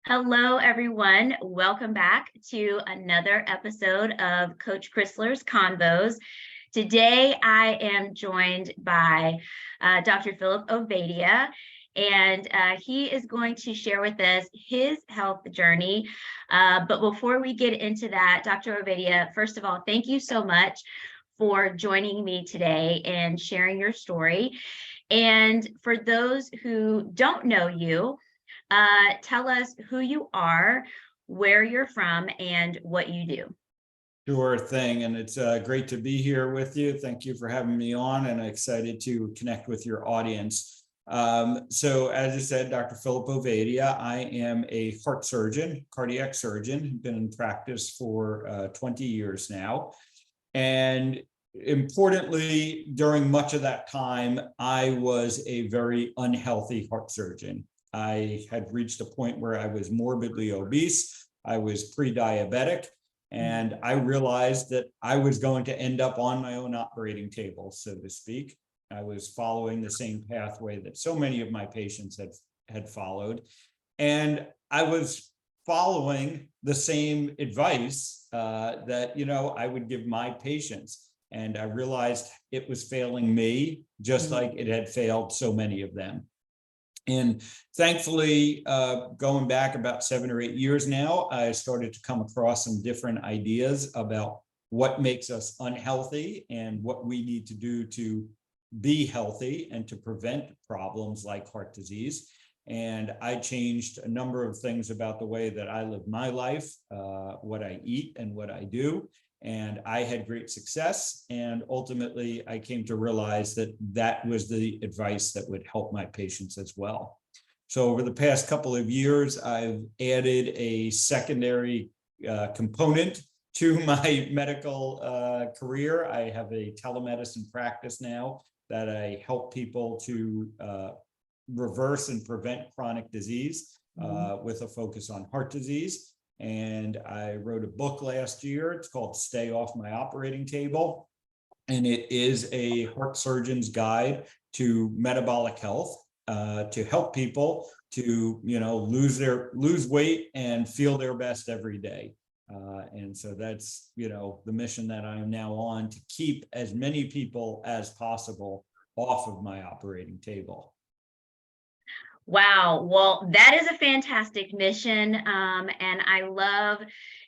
Hello, everyone. Welcome back to another episode of Coach Krisler's Convos. Today, I am joined by Dr. Phillip Ovadia, and he is going to share with us his health journey. But before we get into that, Dr. Ovadia, first of all, thank you so much for joining me today and sharing your story. And for those who don't know you, tell us who you are, where you're from, and what you do. Sure thing. And it's great to be here with you. Thank you for having me on, and I'm excited to connect with your audience. So as you said, Dr. Phillip Ovadia, I am a heart surgeon, cardiac surgeon, been in practice for 20 years now. And importantly, during much of that time, I was a very unhealthy heart surgeon. I had reached a point where I was morbidly obese. I was pre-diabetic, and I realized that I was going to end up on my own operating table, so to speak. I was following the same pathway that so many of my patients had followed. And I was following the same advice that, I would give my patients. And I realized it was failing me, just like it had failed so many of them. And thankfully, going back about 7 or 8 years now, I started to come across some different ideas about what makes us unhealthy and what we need to do to be healthy and to prevent problems like heart disease. And I changed a number of things about the way that I live my life, what I eat and what I do. And I had great success. And ultimately, I came to realize that that was the advice that would help my patients as well. So over the past couple of years, I've added a secondary component to my medical career. I have a telemedicine practice now that I help people to reverse and prevent chronic disease with a focus on heart disease. And I wrote a book last year. It's called Stay Off My Operating Table. And it is a heart surgeon's guide to metabolic health, to help people to, lose weight and feel their best every day. And so that's, the mission that I'm now on, to keep as many people as possible off of my operating table. Wow. Well, that is a fantastic mission. And I love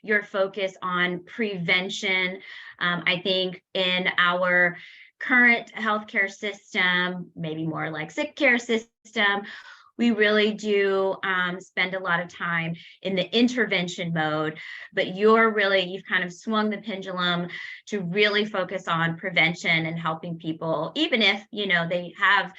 your focus on prevention. I think in our current healthcare system, maybe more like sick care system, we really do spend a lot of time in the intervention mode, but you've kind of swung the pendulum to really focus on prevention and helping people, even if, they have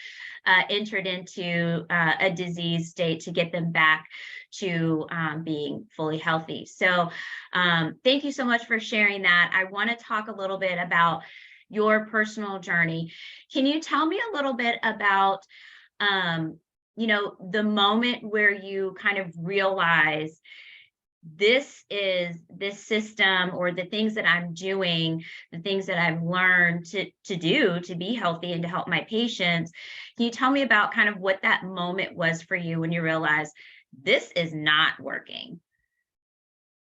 entered into a disease state, to get them back to being fully healthy. So thank you so much for sharing that. I want to talk a little bit about your personal journey. Can you tell me a little bit about the moment where you kind of realize this system, or the things that I'm doing, the things that I've learned to do to be healthy and to help my patients? Can you tell me about kind of what that moment was for you when you realized this is not working?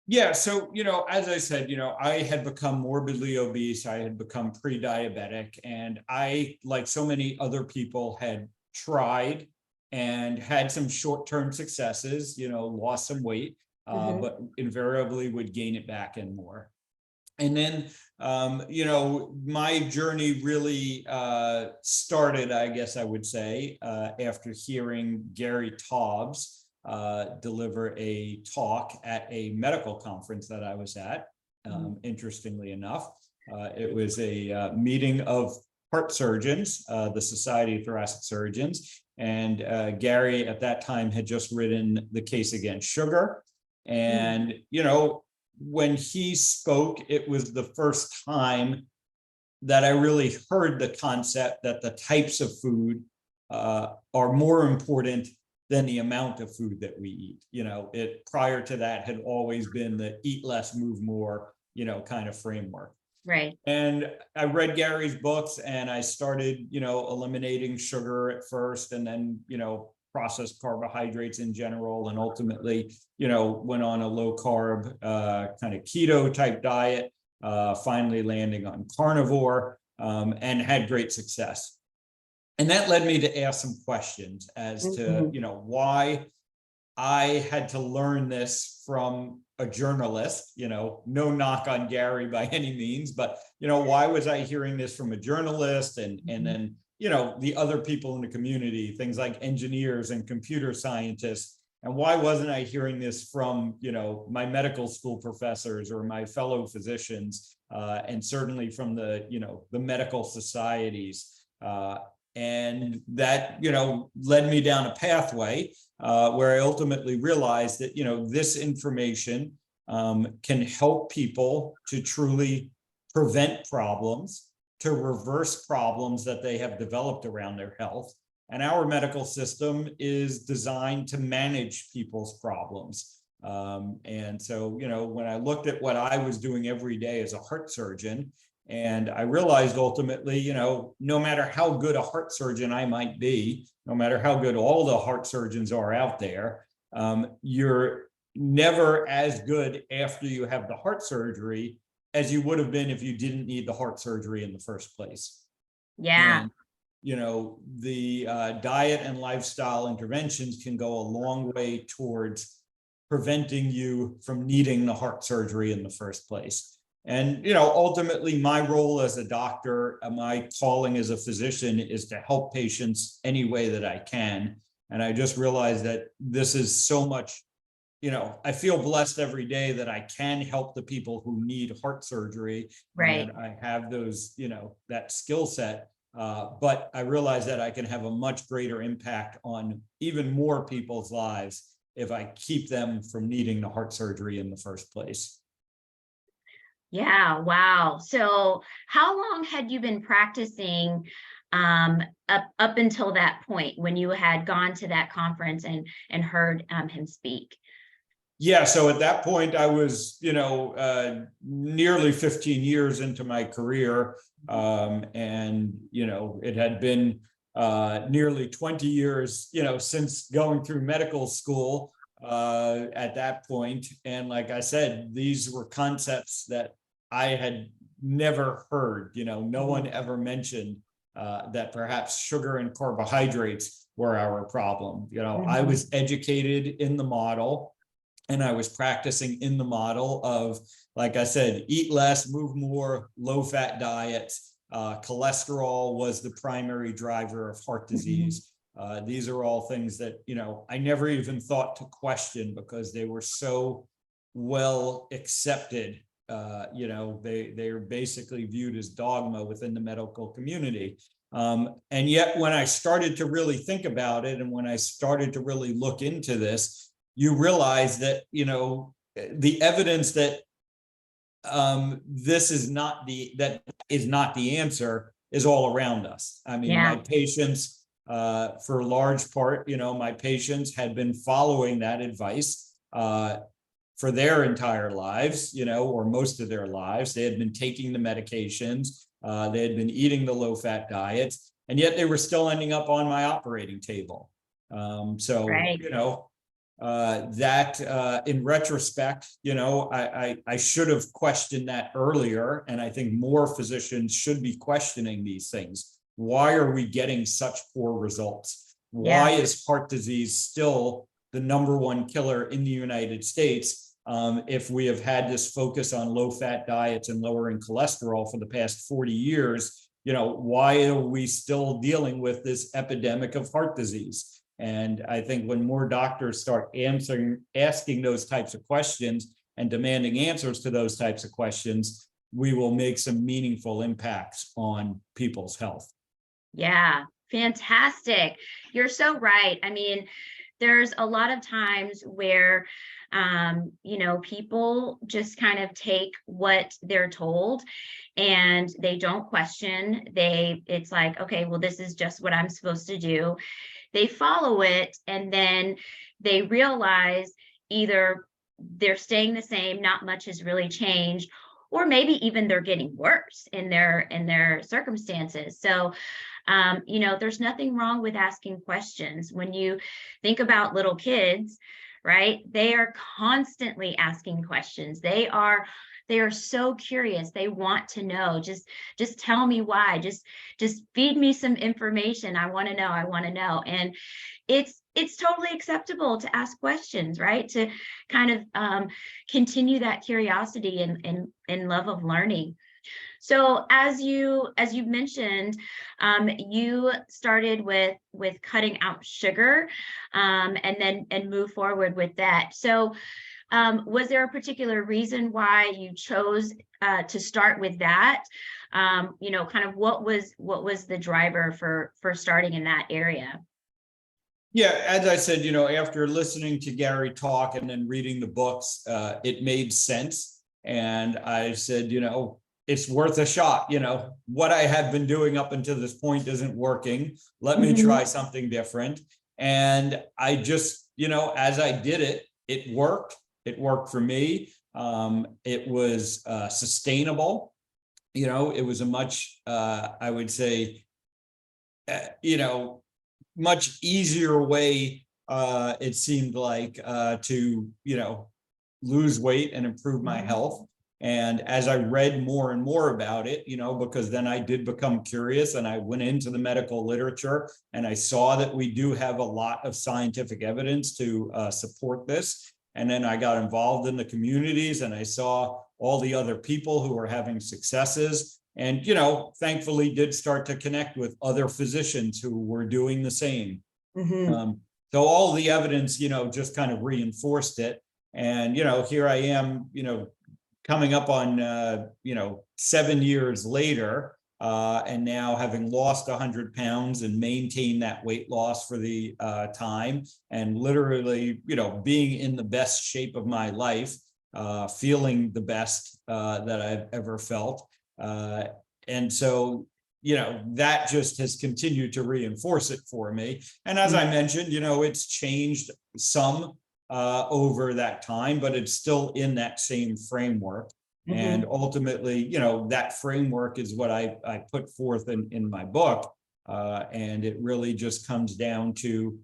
Yeah. So, as I said, I had become morbidly obese. I had become pre-diabetic, and I, like so many other people, had tried and had some short-term successes, lost some weight, but invariably would gain it back and more. And then, my journey really started, I guess I would say, after hearing Gary Taubes deliver a talk at a medical conference that I was at. Interestingly enough, it was a meeting of heart surgeons, the Society of Thoracic Surgeons. And Gary at that time had just written The Case Against Sugar. And, when he spoke, it was the first time that I really heard the concept that the types of food are more important than the amount of food that we eat. It prior to that had always been the eat less, move more, kind of framework. Right. And I read Gary's books, and I started, eliminating sugar at first, and then, processed carbohydrates in general, and ultimately, went on a low carb kind of keto type diet, finally landing on carnivore, and had great success. And that led me to ask some questions as to, why I had to learn this from a journalist, no knock on Gary by any means, but, why was I hearing this from a journalist and then, the other people in the community, things like engineers and computer scientists, and why wasn't I hearing this from, my medical school professors or my fellow physicians, and certainly from the, the medical societies, and that, led me down a pathway where I ultimately realized that, this information can help people to truly prevent problems, to reverse problems that they have developed around their health. And our medical system is designed to manage people's problems. And so, when I looked at what I was doing every day as a heart surgeon, and I realized ultimately, no matter how good a heart surgeon I might be, no matter how good all the heart surgeons are out there, you're never as good after you have the heart surgery as you would have been if you didn't need the heart surgery in the first place. Yeah. And, the diet and lifestyle interventions can go a long way towards preventing you from needing the heart surgery in the first place. And, ultimately my role as a doctor, my calling as a physician is to help patients any way that I can. And I just realized that this is so much, I feel blessed every day that I can help the people who need heart surgery. Right. And I have those, that skill set. But I realize that I can have a much greater impact on even more people's lives if I keep them from needing the heart surgery in the first place. Yeah, wow. So how long had you been practicing up until that point when you had gone to that conference and heard him speak? Yeah, so at that point I was, nearly 15 years into my career. And, it had been nearly 20 years, since going through medical school at that point. And like I said, these were concepts that I had never heard, no one ever mentioned that perhaps sugar and carbohydrates were our problem. I was educated in the model, and I was practicing in the model of, like I said, eat less, move more, low fat diets. Cholesterol was the primary driver of heart disease. These are all things that, I never even thought to question because they were so well accepted. They're basically viewed as dogma within the medical community. And yet when I started to really think about it, and when I started to really look into this, you realize that, the evidence that this is not the answer is all around us. I mean, my patients, for a large part, my patients had been following that advice for their entire lives, or most of their lives. They had been taking the medications, they had been eating the low-fat diets, and yet they were still ending up on my operating table. That in retrospect, I should have questioned that earlier. And I think more physicians should be questioning these things. Why are we getting such poor results? Why is heart disease still the #1 killer in the United States? If we have had this focus on low fat diets and lowering cholesterol for the past 40 years, why are we still dealing with this epidemic of heart disease? And I think when more doctors start asking those types of questions and demanding answers to those types of questions, we will make some meaningful impacts on people's health. Yeah, fantastic. You're so right. I mean, there's a lot of times where, people just kind of take what they're told and they don't question. It's like, okay, well, this is just what I'm supposed to do. They follow it, and then they realize either they're staying the same, not much has really changed, or maybe even they're getting worse in their circumstances. So There's nothing wrong with asking questions. When you think about little kids, right, they are constantly asking questions. They are so curious. They want to know. Just tell me why. Just feed me some information. I want to know. I want to know. And it's totally acceptable to ask questions, right? To kind of continue that curiosity and love of learning. So as you mentioned, you started with cutting out sugar, and move forward with that. So was there a particular reason why you chose to start with that? Kind of what was the driver for starting in that area? Yeah, as I said, after listening to Gary talk and then reading the books, it made sense. And I said, it's worth a shot. What I had been doing up until this point isn't working. Let me try something different. And I just, as I did it, it worked. It worked for me. It was sustainable. It was a much, I would say, much easier way, it seemed like, to, lose weight and improve my health. And as I read more and more about it, because then I did become curious and I went into the medical literature and I saw that we do have a lot of scientific evidence to support this. And then I got involved in the communities and I saw all the other people who were having successes. And, thankfully did start to connect with other physicians who were doing the same. So all the evidence, just kind of reinforced it. And, here I am, coming up on, 7 years later, and now having lost 100 pounds and maintained that weight loss for the time, and literally, being in the best shape of my life, feeling the best that I've ever felt. And so, that just has continued to reinforce it for me. And as I mentioned, it's changed some over that time, but it's still in that same framework. And ultimately, that framework is what I put forth in my book. And it really just comes down to,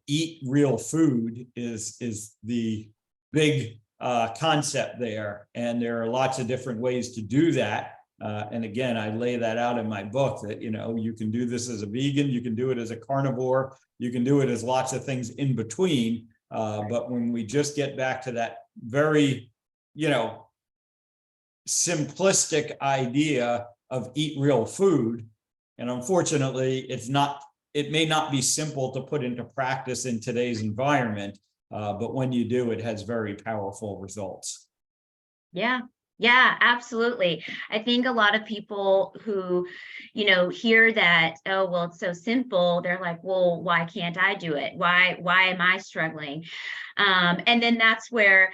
eat real food is the big concept there. And there are lots of different ways to do that. And again, I lay that out in my book that, you can do this as a vegan, you can do it as a carnivore, you can do it as lots of things in between. But when we just get back to that very, simplistic idea of eat real food, and unfortunately, it may not be simple to put into practice in today's environment, but when you do, it has very powerful results. Yeah, absolutely. I think a lot of people who, hear that, oh, well, it's so simple. They're like, well, why can't I do it? Why am I struggling? And then that's where,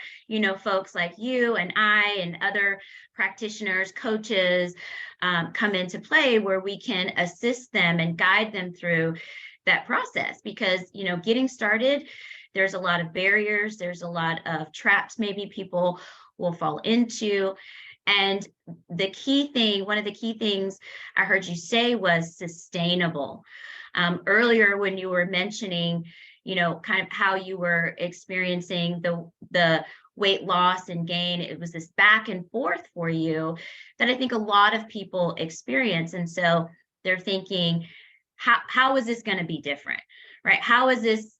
folks like you and I and other practitioners, coaches, come into play, where we can assist them and guide them through that process. Because, getting started, there's a lot of barriers. There's a lot of traps maybe people will fall into. And the key thing, one of the key things I heard you say was sustainable. Earlier, when you were mentioning, kind of how you were experiencing the weight loss and gain, it was this back and forth for you that I think a lot of people experience. And so they're thinking, how is this going to be different, right? How is this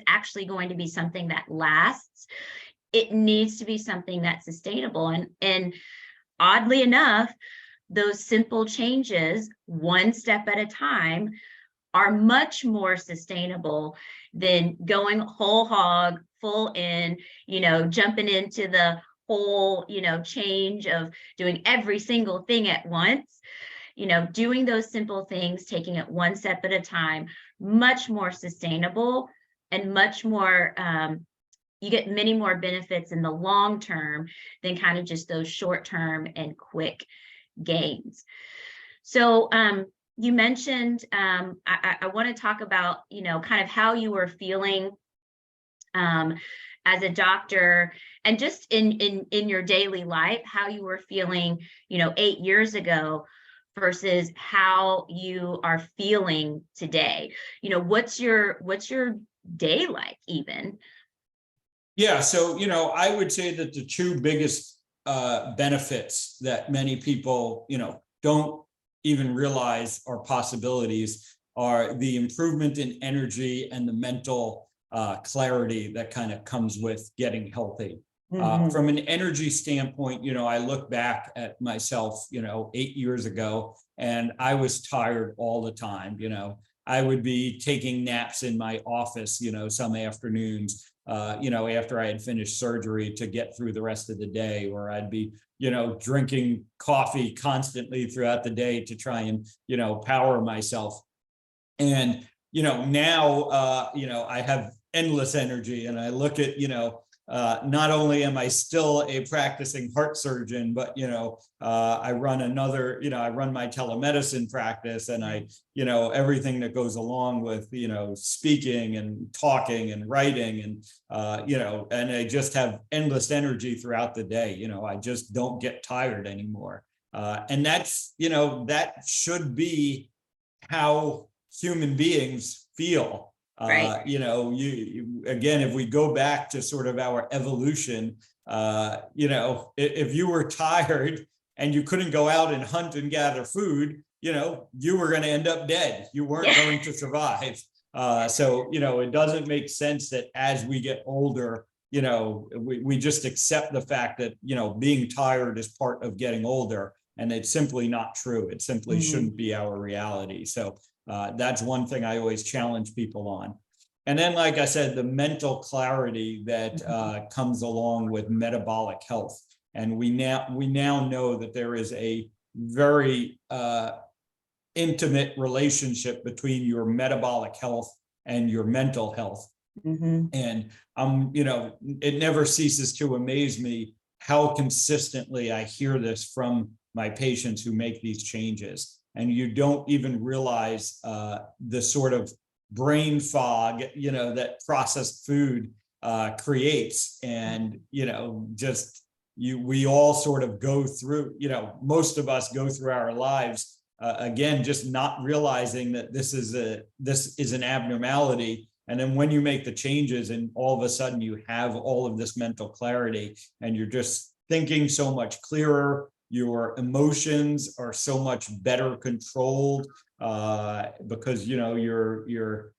actually going to be something that lasts? It needs to be something that's sustainable. And oddly enough, those simple changes, one step at a time, are much more sustainable than going whole hog, full in, jumping into the whole, change of doing every single thing at once. Doing those simple things, taking it one step at a time, much more sustainable and much more, you get many more benefits in the long term than kind of just those short term and quick gains. So you mentioned, I want to talk about, kind of how you were feeling as a doctor, and just in your daily life, how you were feeling, 8 years ago versus how you are feeling today? You know, what's your day like even? Yeah, so I would say that the two biggest benefits that many people don't even realize are possibilities are the improvement in energy and the mental clarity that kind of comes with getting healthy. From an energy standpoint, I look back at myself, 8 years ago, and I was tired all the time. I would be taking naps in my office, some afternoons, after I had finished surgery to get through the rest of the day, or I'd be, drinking coffee constantly throughout the day to try and, power myself. And, now, I have endless energy, and I look at, not only am I still a practicing heart surgeon, but I run I run my telemedicine practice, and everything that goes along with speaking and talking and writing, and and I just have endless energy throughout the day. I just don't get tired anymore, and that's that should be how human beings feel. Right. You again, if we go back to sort of our evolution, if you were tired and you couldn't go out and hunt and gather food, you were going to end up dead. You weren't going to survive. So it doesn't make sense that as we get older, we just accept the fact that being tired is part of getting older, and it's simply not true. It simply shouldn't be our reality. So that's one thing I always challenge people on. And then, like I said, the mental clarity that comes along with metabolic health. And we now know that there is a very intimate relationship between your metabolic health and your mental health. And it never ceases to amaze me how consistently I hear this from my patients who make these changes. And you don't even realize the sort of brain fog, that processed food creates. And, we all sort of go through, most of us go through our lives, again, just not realizing that this is an abnormality. And then when you make the changes and all of a sudden you have all of this mental clarity, and you're just thinking so much clearer, your emotions are so much better controlled, because your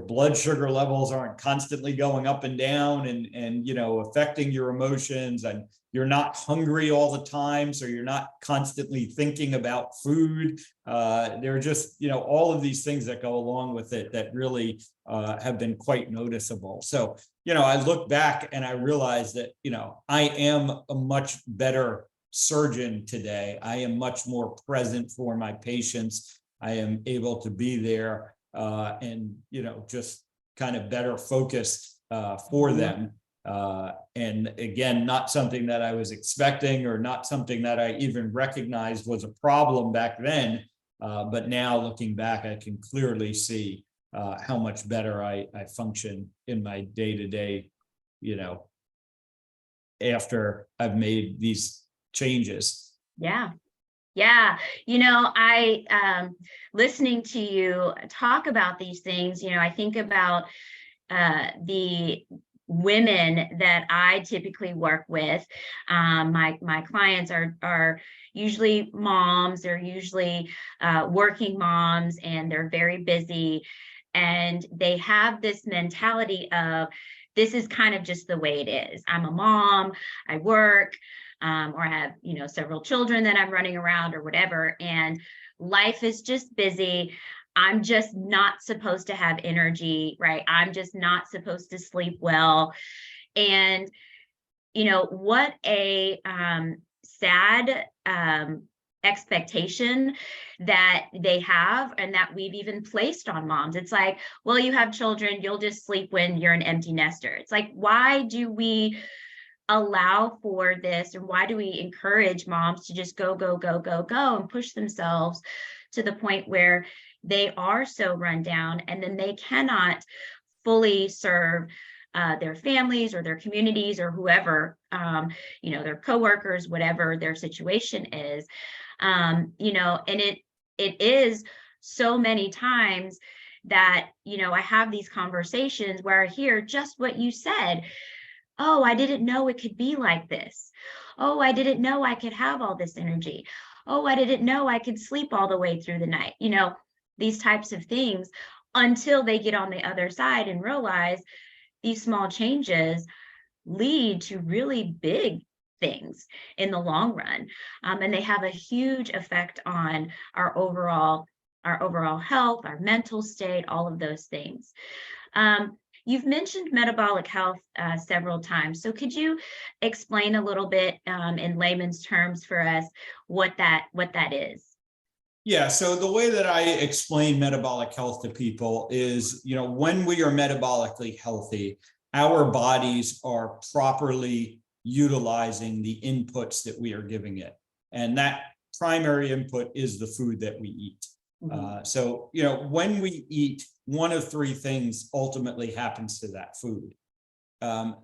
blood sugar levels aren't constantly going up and down and affecting your emotions, and you're not hungry all the time, so you're not constantly thinking about food. There are just all of these things that go along with it that really have been quite noticeable. So I look back and I realize that I am a much better surgeon today. I am much more present for my patients. I am able to be there and just kind of better focused for them. And again, not something that I was expecting, or not something that I even recognized was a problem back then. But now looking back, I can clearly see how much better I function in my day-to-day, after I've made these changes. Yeah. I listening to you talk about these things, I think about the women that I typically work with. My clients are usually moms. They're usually working moms, and they're very busy, and they have this mentality of, this is kind of just the way it is. I'm a mom, I work, or I have, several children that I'm running around or whatever, and life is just busy. I'm just not supposed to have energy, right? I'm just not supposed to sleep well. And, what a sad expectation that they have, and that we've even placed on moms. It's like, well, you have children, you'll just sleep when you're an empty nester. It's like, why do we allow for this, and why do we encourage moms to just go and push themselves to the point where they are so run down, and then they cannot fully serve their families or their communities or whoever, their coworkers, whatever their situation is, and it is so many times that, I have these conversations where I hear just what you said. Oh, I didn't know it could be like this. Oh, I didn't know I could have all this energy. Oh, I didn't know I could sleep all the way through the night. These types of things, until they get on the other side and realize these small changes lead to really big things in the long run. And they have a huge effect on our overall health, our mental state, all of those things. You've mentioned metabolic health several times. So could you explain a little bit in layman's terms for us what that is? Yeah, so the way that I explain metabolic health to people is, when we are metabolically healthy, our bodies are properly utilizing the inputs that we are giving it. And that primary input is the food that we eat. So, when we eat, one of three things ultimately happens to that food.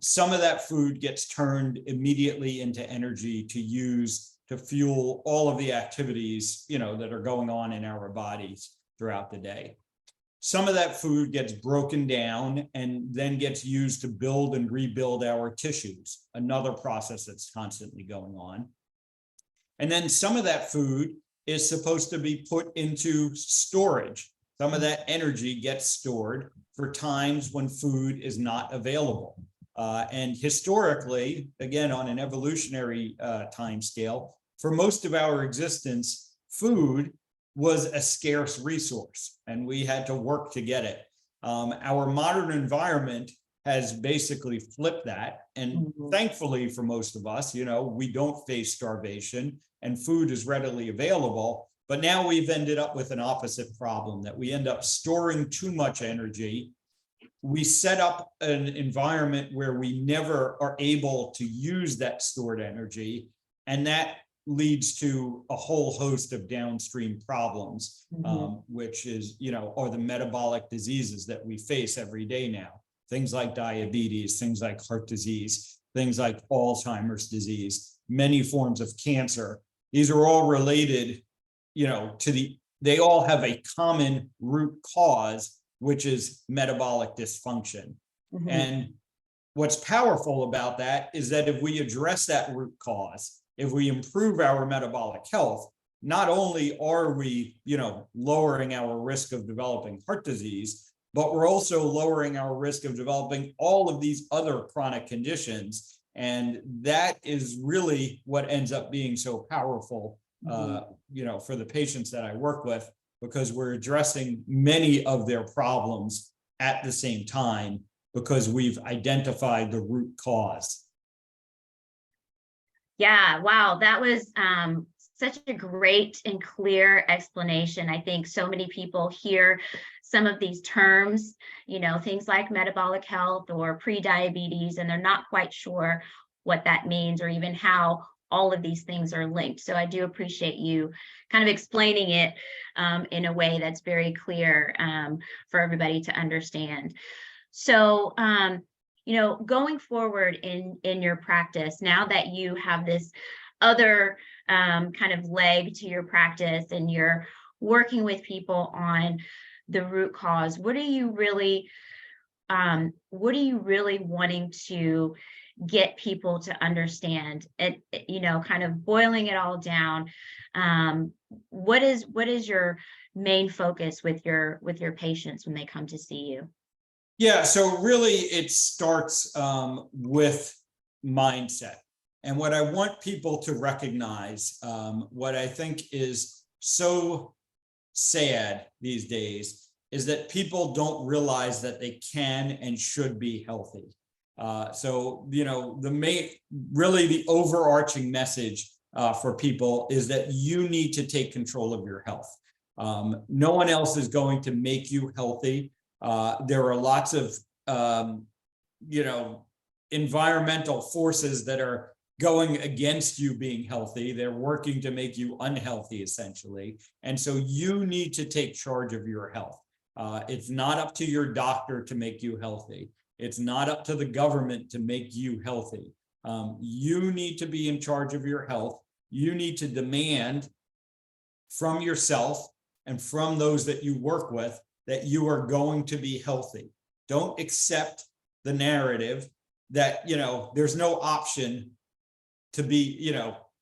Some of that food gets turned immediately into energy to use to fuel all of the activities, that are going on in our bodies throughout the day. Some of that food gets broken down and then gets used to build and rebuild our tissues, another process that's constantly going on. And then some of that food is supposed to be put into storage. Some of that energy gets stored for times when food is not available. And historically, again, on an evolutionary time scale, for most of our existence, food was a scarce resource, and we had to work to get it. Our modern environment has basically flipped that. And thankfully for most of us, we don't face starvation and food is readily available. But now we've ended up with an opposite problem, that we end up storing too much energy. We set up an environment where we never are able to use that stored energy. And that leads to a whole host of downstream problems, which is, are the metabolic diseases that we face every day now. Things like diabetes, things like heart disease, things like Alzheimer's disease, many forms of cancer. These are all related, they all have a common root cause, which is metabolic dysfunction. And what's powerful about that is that if we address that root cause, if we improve our metabolic health, not only are we, lowering our risk of developing heart disease, but we're also lowering our risk of developing all of these other chronic conditions. And that is really what ends up being so powerful, for the patients that I work with, because we're addressing many of their problems at the same time because we've identified the root cause. Yeah, wow, that was such a great and clear explanation. I think so many people hear some of these terms, things like metabolic health or pre-diabetes, and they're not quite sure what that means or even how all of these things are linked. So I do appreciate you kind of explaining it in a way that's very clear for everybody to understand. So, going forward in your practice, now that you have this other kind of leg to your practice and you're working with people on the root cause, what are you really wanting to get people to understand it, kind of boiling it all down? What is your main focus with your patients when they come to see you? Yeah, so really it starts with mindset. And what I want people to recognize, what I think is so sad these days, is that people don't realize that they can and should be healthy. So, the overarching message for people is that you need to take control of your health. No one else is going to make you healthy. There are lots of, environmental forces that are going against you being healthy. They're working to make you unhealthy, essentially. And so you need to take charge of your health. It's not up to your doctor to make you healthy. It's not up to the government to make you healthy. You need to be in charge of your health. You need to demand from yourself and from those that you work with that you are going to be healthy. Don't accept the narrative that, there's no option to be,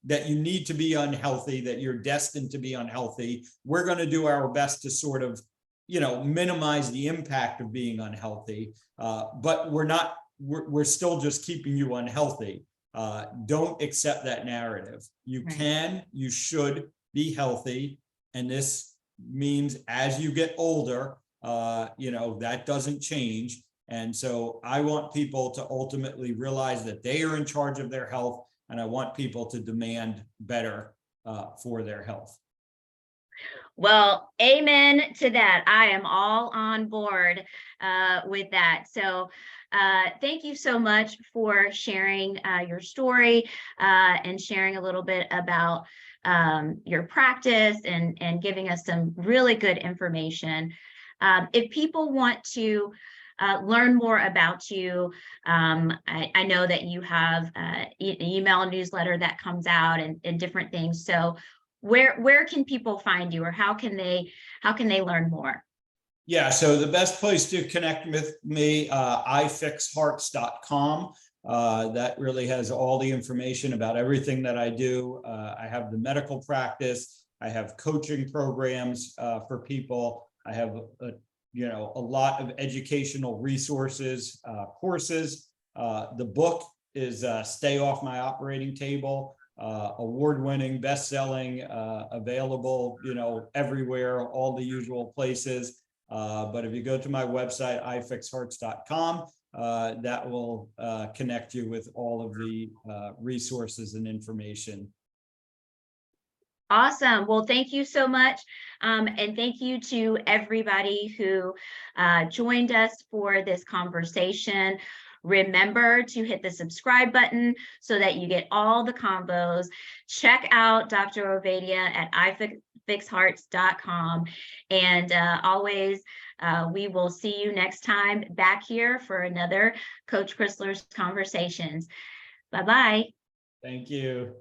that you need to be unhealthy, that you're destined to be unhealthy. We're going to do our best to sort of, minimize the impact of being unhealthy. But we're still just keeping you unhealthy. Don't accept that narrative. You can, you should be healthy. And this means as you get older, that doesn't change. And so I want people to ultimately realize that they are in charge of their health. And I want people to demand better for their health. Well, amen to that. I am all on board with that. So thank you so much for sharing your story and sharing a little bit about your practice and giving us some really good information. If people want to learn more about you, I know that you have an email newsletter that comes out and different things. So where can people find you, or how can they learn more? Yeah, so the best place to connect with me, ifixhearts.com. That really has all the information about everything that I do. I have the medical practice. I have coaching programs for people. I have a lot of educational resources, courses. The book is Stay Off My Operating Table. Award-winning, best-selling, available, everywhere, all the usual places. But if you go to my website, ifixhearts.com, that will connect you with all of the resources and information. Awesome. Well, thank you so much. And thank you to everybody who joined us for this conversation. Remember to hit the subscribe button so that you get all the combos. Check out Dr. Ovadia at ifixhearts.com. And always, we will see you next time back here for another Coach Krisler's Conversations. Bye-bye. Thank you.